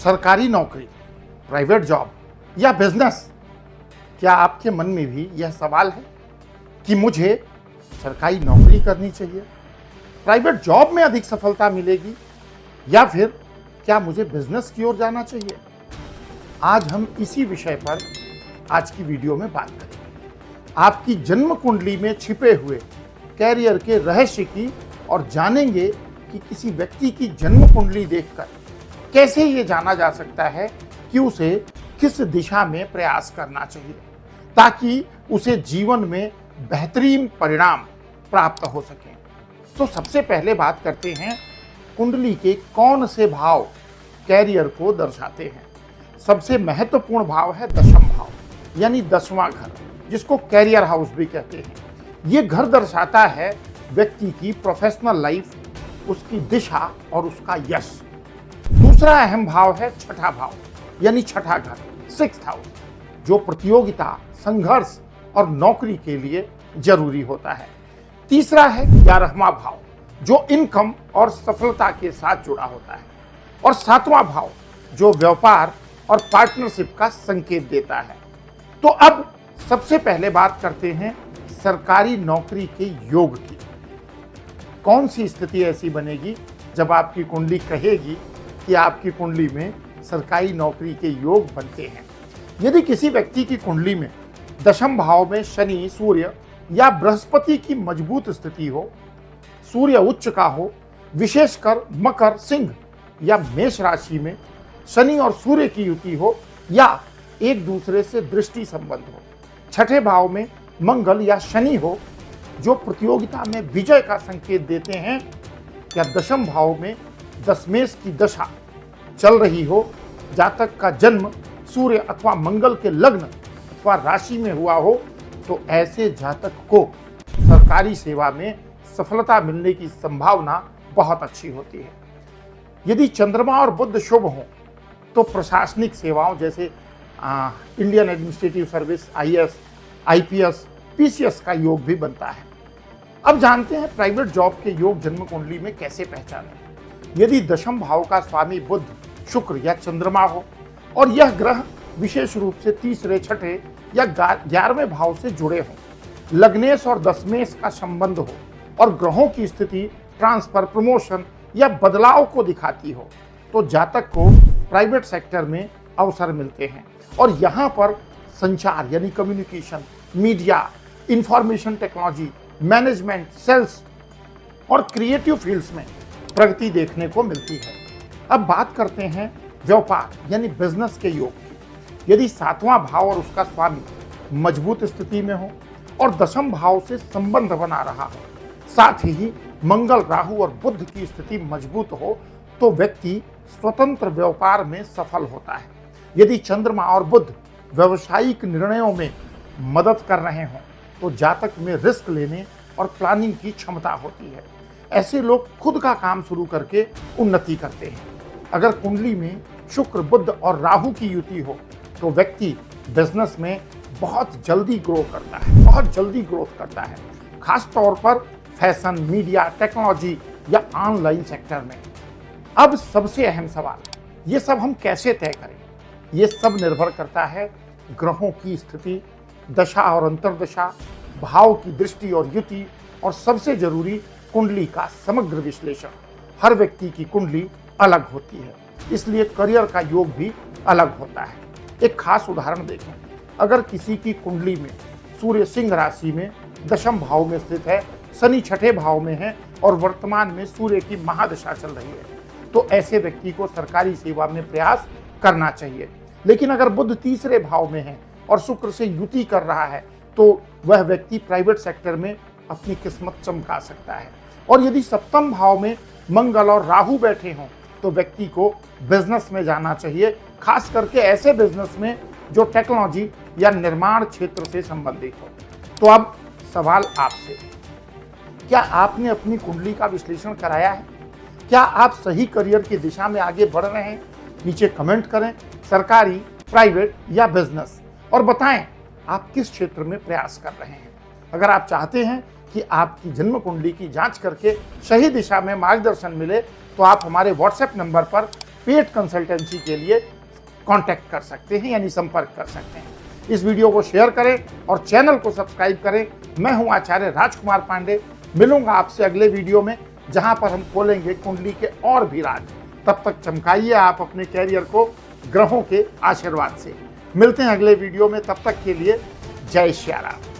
सरकारी नौकरी, private job या बिजनेस? क्या आपके मन में भी यह सवाल है कि मुझे सरकारी नौकरी करनी चाहिए, प्राइवेट जॉब में अधिक सफलता मिलेगी, या फिर क्या मुझे बिजनेस की ओर जाना चाहिए? आज हम इसी विषय पर आज की वीडियो में बात करेंगे। आपकी जन्म कुंडली में छिपे हुए कैरियर के रहस्य की और जानेंगे कि किसी व्यक्ति की जन्म कुंडली देखकर कैसे ये जाना जा सकता है कि उसे किस दिशा में प्रयास करना चाहिए ताकि उसे जीवन में बेहतरीन परिणाम प्राप्त हो सके। तो सबसे पहले बात करते हैं कुंडली के कौन से भाव कैरियर को दर्शाते हैं। सबसे महत्वपूर्ण भाव है दशम भाव, यानी 10वां घर, जिसको कैरियर हाउस भी कहते हैं। ये घर दर्शाता है व्यक्ति की प्रोफेशनल लाइफ, उसकी दिशा और उसका यश। दूसरा अहम भाव है छठा भाव, यानी छठा घर, 6th हाउस, जो प्रतियोगिता, संघर्ष और नौकरी के लिए जरूरी होता है। तीसरा है 11वां भाव, जो इनकम और सफलता के साथ जुड़ा होता है। और 7वां भाव, जो व्यापार और पार्टनरशिप का संकेत देता है। तो अब सबसे पहले बात करते हैं सरकारी नौकरी के योग की। कौन सी स्थिति ऐसी बनेगी जब आपकी कुंडली कहेगी कि आपकी कुंडली में सरकारी नौकरी के योग बनते हैं? यदि किसी व्यक्ति की कुंडली में दशम भाव में शनि, सूर्य या बृहस्पति की मजबूत स्थिति हो, सूर्य उच्च का हो, विशेषकर मकर, सिंह या मेष राशि में शनि और सूर्य की युति हो, या एक दूसरे से दृष्टि संबंध हो, छठे भाव में मंगल या शनि हो जो प्रतियोगिता में विजय का संकेत देते हैं, या दशम भाव में दशमेश की दशा चल रही हो, जातक का जन्म सूर्य अथवा मंगल के लग्न अथवा राशि में हुआ हो, तो ऐसे जातक को सरकारी सेवा में सफलता मिलने की संभावना बहुत अच्छी होती है। यदि चंद्रमा और बुध शुभ हों तो प्रशासनिक सेवाओं जैसे Indian administrative service, IAS, IPS, PCS का योग भी बनता है। अब जानते हैं प्राइवेट जॉब के योग जन्म कुंडली में कैसे पहचानें। यदि दशम भाव का स्वामी बुध, शुक्र या चंद्रमा हो और यह ग्रह विशेष रूप से तीसरे, छठे या 11वें भाव से जुड़े हों, लग्नेश और दशमेश का संबंध हो और ग्रहों की स्थिति ट्रांसफर, प्रमोशन या बदलाव को दिखाती हो, तो जातक को प्राइवेट सेक्टर में अवसर मिलते हैं। और यहाँ पर संचार यानी communication, media, information technology, management, sales और क्रिएटिव फील्ड्स में प्रगति देखने को मिलती है। अब बात करते हैं व्यापार यानी बिजनेस के योग की। यदि 7वां भाव और उसका स्वामी मजबूत स्थिति में हो और दशम भाव से संबंध बना रहा हो, साथ ही मंगल, राहु और बुध की स्थिति मजबूत हो, तो व्यक्ति स्वतंत्र व्यापार में सफल होता है। यदि चंद्रमा और बुध व्यावसायिक निर्णयों में मदद कर रहे हों, तो जातक में रिस्क लेने और प्लानिंग की क्षमता होती है। ऐसे लोग खुद का काम शुरू करके उन्नति करते हैं। अगर कुंडली में शुक्र, बुध और राहु की युति हो, तो व्यक्ति बिजनेस में बहुत जल्दी ग्रोथ करता है, खास तौर पर फैशन, मीडिया, टेक्नोलॉजी या ऑनलाइन सेक्टर में। अब सबसे अहम सवाल, ये सब हम कैसे तय करें? ये सब निर्भर करता है ग्रहों की स्थिति, दशा और अंतर्दशा, भाव की दृष्टि और युति, और सबसे जरूरी कुंडली का समग्र विश्लेषण। हर व्यक्ति की कुंडली अलग होती है, इसलिए करियर का योग भी अलग होता है। एक खास उदाहरण देखें। अगर किसी की कुंडली में सूर्य सिंह राशि में दशम भाव में स्थित है, शनि छठे भाव में है और वर्तमान में सूर्य की महादशा चल रही है, तो ऐसे व्यक्ति को सरकारी सेवा में प्रयास करना चाहिए। लेकिन अगर बुध तीसरे भाव में है और शुक्र से युति कर रहा है, तो वह व्यक्ति प्राइवेट सेक्टर में अपनी किस्मत चमका सकता है। और यदि सप्तम भाव में मंगल और राहु बैठे हों, तो व्यक्ति को बिजनेस में जाना चाहिए, खास करके ऐसे बिजनेस में जो टेक्नोलॉजी या निर्माण क्षेत्र से संबंधित हो। तो अब सवाल आपसे, क्या आपने अपनी कुंडली का विश्लेषण कराया है? क्या आप सही करियर की दिशा में आगे बढ़ रहे हैं? नीचे कमेंट करें, सरकारी, प्राइवेट या बिजनेस, और बताएं आप किस क्षेत्र में प्रयास कर रहे हैं। अगर आप चाहते हैं कि आपकी जन्म कुंडली की जांच करके सही दिशा में मार्गदर्शन मिले, तो आप हमारे व्हाट्सएप नंबर पर पेड कंसल्टेंसी के लिए कांटेक्ट कर सकते हैं, यानी संपर्क कर सकते हैं। इस वीडियो को शेयर करें और चैनल को सब्सक्राइब करें। मैं हूं आचार्य राजकुमार पांडे। मिलूंगा आपसे अगले वीडियो में, जहां पर हम खोलेंगे कुंडली के और भी राज। तब तक चमकाइए आप अपने कैरियर को ग्रहों के आशीर्वाद से। मिलते हैं अगले वीडियो में, तब तक के लिए जय श्री राम।